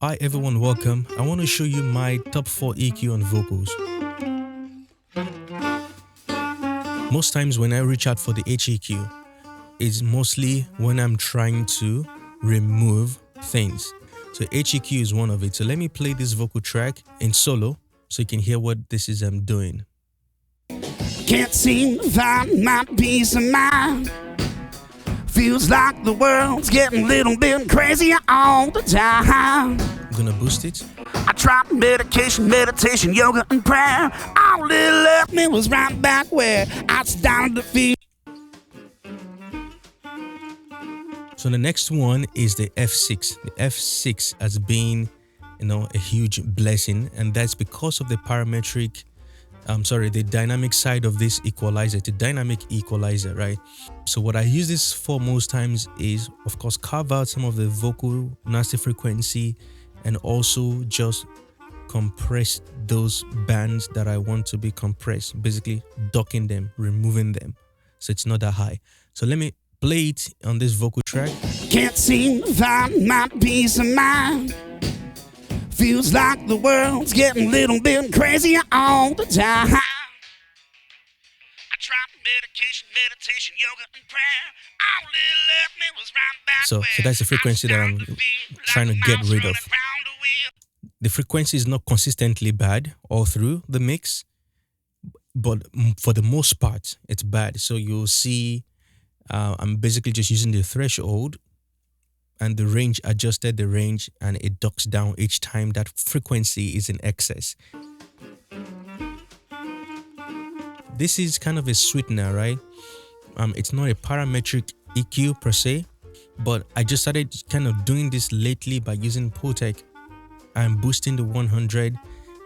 Hi everyone, welcome. I want to show you my top 4 EQ on vocals. Most times when I reach out for the HEQ, it's mostly when I'm trying to remove things. So HEQ is one of it. So let me play this vocal track in solo so you can hear what this is doing. Can't seem to find my peace of mind. Feels like the world's getting a little bit crazy all the time. I'm gonna boost it. I tried meditation, yoga, and prayer. All it left me was right back where I started to feel. So the next one is the F6. The F6 has been, a huge blessing, and that's because of the the dynamic side of this equalizer, the dynamic equalizer, right? So what I use this for most times is, of course, carve out some of the vocal nasty frequency and also just compress those bands that I want to be compressed, basically ducking them, removing them, so it's not that high. So let me play it on this vocal track. Can't seem to find my peace of mind. Feels like the world's getting a little bit crazy all the time. I tried meditation, yoga, and prayer. All it left me was right back. So that's the frequency that I'm trying to get rid of. The frequency is not consistently bad all through the mix, but for the most part, it's bad. So you'll see I'm basically just using the threshold and the range, adjusted the range, and it ducks down each time that frequency is in excess. This is kind of a sweetener, right? It's not a parametric EQ per se, but I just started kind of doing this lately by using Puigtec. I'm boosting the 100.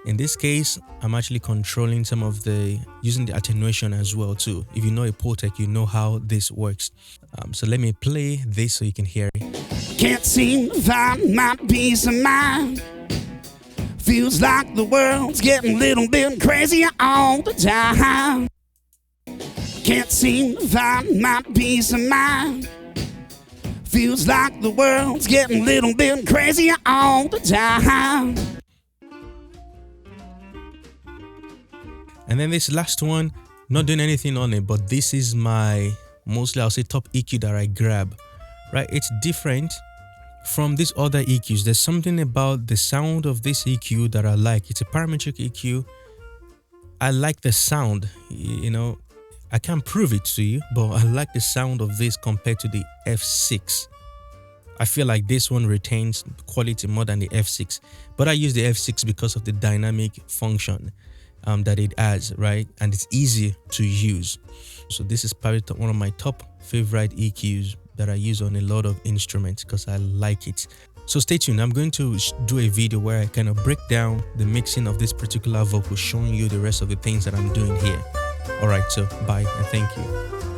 In this case, I'm actually controlling using the attenuation as well too. If you know a Puigtec, you know how this works. So let me play this so you can hear it. Can't seem to find my peace of mind. Feels like the world's getting a little bit crazy all the time. Can't seem to find my peace of mind. Feels like the world's getting a little bit crazy all the time. And then this last one, not doing anything on it, but this is my mostly, I'll say, top EQ that I grab, right? It's different from these other EQs. There's something about the sound of this EQ that I like. It's a parametric EQ. I like the sound, I can't prove it to you, but I like the sound of this compared to the F6. I feel like this one retains quality more than the F6, but I use the F6 because of the dynamic function that it has, right? And it's easy to use. So this is probably one of my top favorite EQs that I use on a lot of instruments because I like it. So stay tuned. I'm going to do a video where I kind of break down the mixing of this particular vocal, showing you the rest of the things that I'm doing here. All right, so bye and thank you.